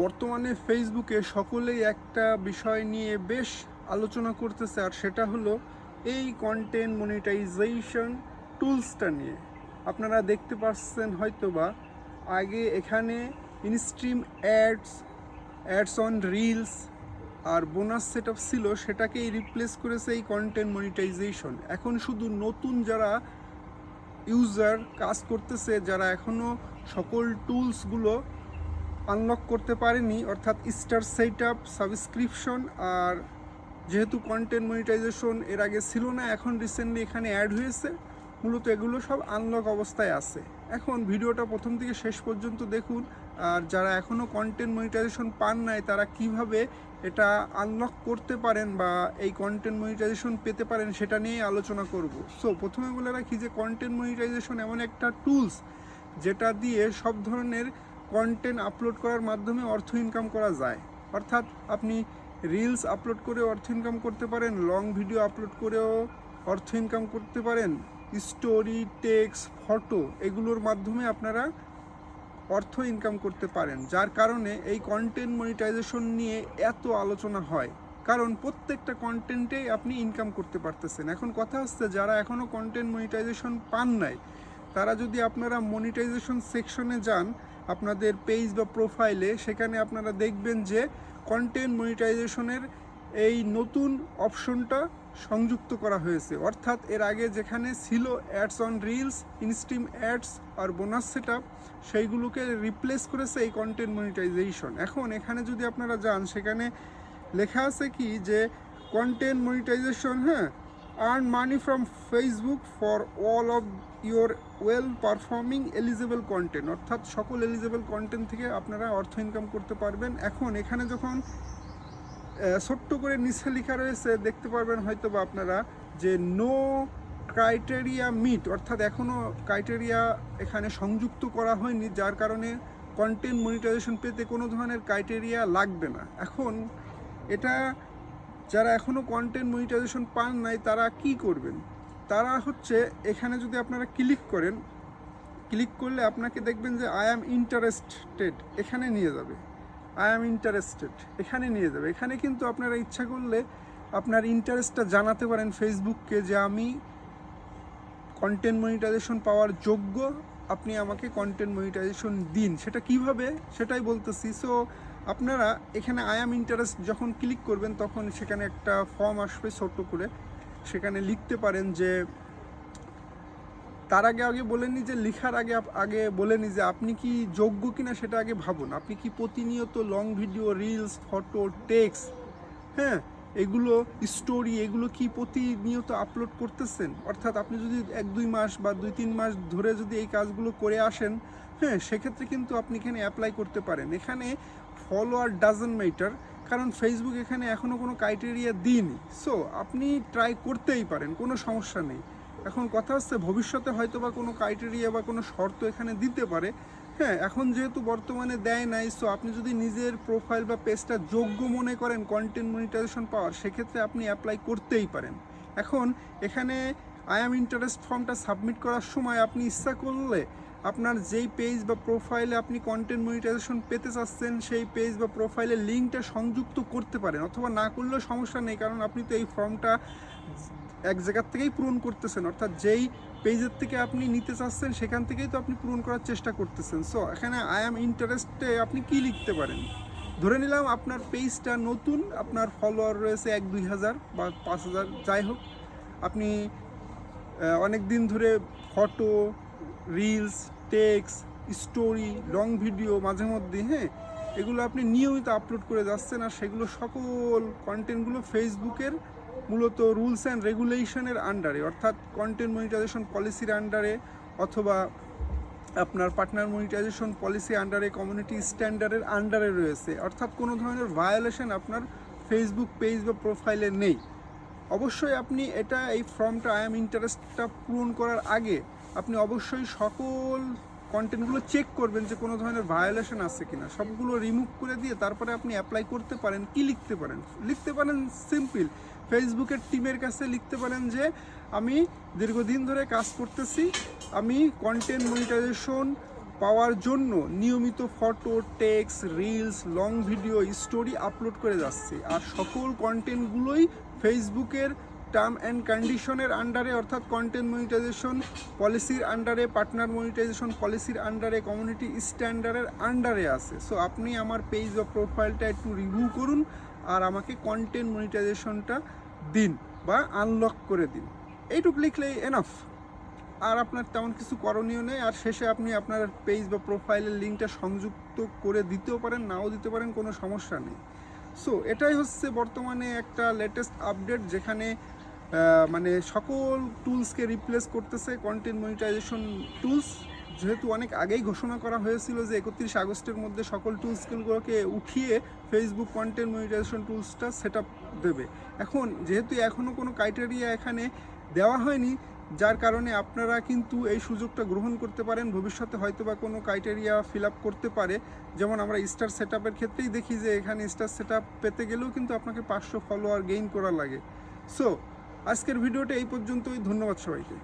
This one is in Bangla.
বর্তমানে ফেসবুকে সকলেই একটা বিষয় নিয়ে বেশ আলোচনা করতেছে, আর সেটা হলো এই কন্টেন্ট মনিটাইজেশন টুলসটা নিয়ে। আপনারা দেখতে পাচ্ছেন হয়তোবা আগে এখানে ইনস্ট্রিম অ্যাডস অন রিলস আর বোনাস সেট আপ ছিল, সেটাকেই রিপ্লেস করেছে এই কন্টেন্ট মনিটাইজেশন। এখন শুধু নতুন যারা ইউজার কাজ করতেছে, যারা এখনও সকল টুলসগুলো আনলক করতে পারেনি, অর্থাৎ স্টার সেট আপ, সাবস্ক্রিপশন, আর যেহেতু কন্টেন্ট মনিটাইজেশন এর আগে ছিল না, এখন রিসেন্টলি এখানে অ্যাড হয়েছে, মূলত এগুলো সব আনলক অবস্থায় আছে। এখন ভিডিওটা প্রথম থেকে শেষ পর্যন্ত দেখুন, আর যারা এখনও কন্টেন্ট মনিটাইজেশন পান নাই তারা কিভাবে এটা আনলক করতে পারেন বা এই কন্টেন্ট মনিটাইজেশন পেতে পারেন সেটা নিয়েই আলোচনা করব। প্রথমে বলে রাখি যে কন্টেন্ট মনিটাইজেশন এমন একটা টুলস যেটা দিয়ে সব ধরনের কন্টেন্ট আপলোড করার মাধ্যমে অর্থ ইনকাম করা যায়। অর্থাৎ আপনি রিলস আপলোড করে অর্থ ইনকাম করতে পারেন, লং ভিডিও আপলোড করেও অর্থ ইনকাম করতে পারেন, স্টোরি, টেক্সট, ফটো, এগুলোর মাধ্যমে আপনারা অর্থ ইনকাম করতে পারেন। যার কারণে এই কন্টেন্ট মনিটাইজেশন নিয়ে এত আলোচনা হয়, কারণ প্রত্যেকটা কন্টেন্টেই আপনি ইনকাম করতে পারতেছেন। এখন কথা হচ্ছে যারা এখনও কন্টেন্ট মনিটাইজেশন পান নাই, তারা যদি আপনারা মনিটাইজেশন সেকশনে যান আপনাদের পেজ বা প্রোফাইলে, সেখানে আপনারা দেখবেন যে কন্টেন্ট মনিটাইজেশনের এই নতুন অপশনটা সংযুক্ত করা হয়েছে। অর্থাৎ এর আগে যেখানে ছিল ads on reels, instream ads আর বোনাস সেট আপ, সেইগুলোকে রিপ্লেস করেছে এই কন্টেন্ট মনিটাইজেশন। এখন এখানে যদি আপনারা যান, সেখানে লেখা আছে কি যে content monetization, earn money from Facebook for all of your well performing eligible content, অর্থাৎ সকল এলিজেবল কন্টেন্ট থেকে আপনারা অর্থ ইনকাম করতে পারবেন। এখন এখানে যখন ছোট্ট করে নিচে লেখা রয়েছে দেখতে পারবেন হয়তো বা আপনারা যে নো ক্রাইটেরিয়া মিট, অর্থাৎ এখনও ক্রাইটেরিয়া এখানে সংযুক্ত করা হয়নি, যার কারণে কন্টেন্ট মনিটাইজেশন পেতে কোনো ধরনের ক্রাইটেরিয়া লাগবে না। এখন এটা যারা এখনও কন্টেন্ট মনিটাইজেশন পান নাই তারা কি করবেন? তারা হচ্ছে এখানে যদি আপনারা ক্লিক করেন, ক্লিক করলে আপনাকে দেখবেন যে আই অ্যাম ইন্টারেস্টেড এখানে নিয়ে যাবে। আই অ্যাম ইন্টারেস্টেড এখানে নিয়ে যাবে। এখানে কিন্তু আপনারা ইচ্ছা করলে আপনার ইন্টারেস্টটা জানাতে পারেন ফেসবুককে যে আমি কন্টেন্ট মনিটাইজেশন পাওয়ার যোগ্য, আপনি আমাকে কন্টেন্ট মনিটাইজেশন দিন। সেটা কিভাবে সেটাই বলতেছি। আপনারা এখানে আই অ্যাম ইন্টারেস্ট যখন ক্লিক করবেন তখন সেখানে একটা ফর্ম আসবে ছোট্ট করে, সেখানে লিখতে পারেন যে তার আগে বলে নি যে লেখার আগে বলে নি যে আপনি কি যোগ্য কিনা সেটা আগে ভাবুন। আপনি কি প্রতিনিয়ত long video, reels, photo, text, এগুলো স্টোরি, এগুলো কি প্রতিনিয়ত আপলোড করতেছেন? অর্থাৎ আপনি যদি 1-2 মাস বা 2-3 মাস ধরে যদি এই কাজগুলো করে আসেন, সেক্ষেত্রে কিন্তু আপনি এখানে অ্যাপ্লাই করতে পারেন। এখানে ফলোয়ার ডাজন্ট ম্যাটার, কারণ ফেসবুক এখানে এখনও কোনো ক্রাইটেরিয়া দিইনি। আপনি ট্রাই করতেই পারেন, কোনো সমস্যা নেই। এখন কথা হচ্ছে ভবিষ্যতে হয়তো বা কোনো ক্রাইটেরিয়া বা কোনো শর্ত এখানে দিতে পারে। এখন যেহেতু বর্তমানে দেয় নাই, আপনি যদি নিজের প্রোফাইল বা পেজটা যোগ্য মনে করেন কন্টেন্ট মনিটাইজেশন পাওয়ার, সেক্ষেত্রে আপনি অ্যাপ্লাই করতেই পারেন। এখন এখানে আই অ্যাম ইন্টারেস্ট ফর্মটা সাবমিট করার সময় আপনি ইচ্ছা করলে আপনার যেই পেজ বা প্রোফাইলে আপনি কন্টেন্ট মনিটাইজেশন পেতে চাচ্ছেন সেই পেজ বা প্রোফাইলের লিঙ্কটা সংযুক্ত করতে পারেন, অথবা না করলেও সমস্যা নেই, কারণ আপনি তো এই ফর্মটা এক জায়গার থেকেই পূরণ করতেছেন। অর্থাৎ যেই পেজের থেকে আপনি নিতে চাচ্ছেন সেখান থেকেই তো আপনি পূরণ করার চেষ্টা করতেছেন। এখানে আই অ্যাম ইন্টারেস্টে আপনি কি লিখতে পারেন? ধরে নিলাম আপনার পেজটা নতুন, আপনার ফলোয়ার রয়েছে 1-2 হাজার বা 5 হাজার, যাই হোক। আপনি অনেক দিন ধরে photo, reels, text, story, long video মাঝে মধ্যে এগুলো আপনি নিয়মিত আপলোড করে যাচ্ছেন, আর সেগুলো সকল কন্টেন্টগুলো ফেসবুকের মূলত রুলস অ্যান্ড রেগুলেশনের আন্ডারে, অর্থাৎ কন্টেন্ট মনিটাইজেশন পলিসির আন্ডারে, অথবা আপনার পার্টনার মনিটাইজেশন পলিসি আন্ডারে, কমিউনিটি স্ট্যান্ডার্ডের আন্ডারে রয়েছে। অর্থাৎ কোনো ধরনের ভায়োলেশন আপনার ফেসবুক পেজ বা প্রোফাইলে নেই। অবশ্যই আপনি এই ফর্মটা আই অ্যাম ইন্টারেস্টটা পূরণ করার আগে আপনি অবশ্যই সকল কন্টেন্টগুলো চেক করবেন যে কোনো ধরনের ভায়োলেশন আছে কিনা। সবগুলো রিমুভ করে দিয়ে তারপরে আপনি অ্যাপ্লাই করতে পারেন। কি লিখতে পারেন? লিখতে পারেন সিম্পল, ফেসবুকের টিমের কাছে লিখতে পারেন যে আমি দীর্ঘদিন ধরে কাজ করতেছি, আমি কন্টেন্ট মনিটাইজেশন পাওয়ার জন্য নিয়মিত photo, text, reels, long video, story upload করে যাচ্ছে। আর সকল কন্টেন্টগুলোই ফেসবুকের টার্ম অ্যান্ড কন্ডিশনের আন্ডারে, অর্থাৎ কন্টেন্ট মনিটাইজেশন পলিসির আন্ডারে, পার্টনার মনিটাইজেশন পলিসির আন্ডারে, কমিউনিটি স্ট্যান্ডার্ডের আন্ডারে আছে। সো আপনি আমার পেজ বা প্রোফাইলটা একটু রিভিউ করুন আর আমাকে কন্টেন্ট মনিটাইজেশনটা দিন বা আনলক করে দিন। এইটুকু লিখলেই এনাফ, আর আপনার তেমন কিছু করণীয় নেই। আর শেষে আপনি আপনার পেজ বা প্রোফাইলের লিঙ্কটা সংযুক্ত করে দিতেও পারেন, নাও দিতে পারেন, কোনো সমস্যা নেই। সো এটাই হচ্ছে বর্তমানে একটা লেটেস্ট আপডেট, যেখানে মানে সকল টুলসকে রিপ্লেস করতেছে কন্টেন্ট মনিটাইজেশন টুলস। যেহেতু অনেক আগেই ঘোষণা করা হয়েছিল যে 31 আগস্টের মধ্যে সকল টুলসগুলোকে উঠিয়ে ফেসবুক কন্টেন্ট মনিটাইজেশন টুলসটা সেট আপ দেবে। এখন যেহেতু এখনও কোনো ক্রাইটেরিয়া এখানে দেওয়া হয়নি, যার কারণে আপনারা কিন্তু এই সুযোগটা গ্রহণ করতে পারেন। ভবিষ্যতে হয়তো বা কোনো ক্রাইটেরিয়া ফিল আপ করতে পারে, যেমন আমরা স্টার সেট আপের ক্ষেত্রেই দেখি যে এখানে স্টার সেট আপ পেতে গেলেও কিন্তু আপনাকে 500 ফলোয়ার গেইন করা লাগে। সো আজকের ভিডিওটা এই পর্যন্তই। ধন্যবাদ সবাইকে।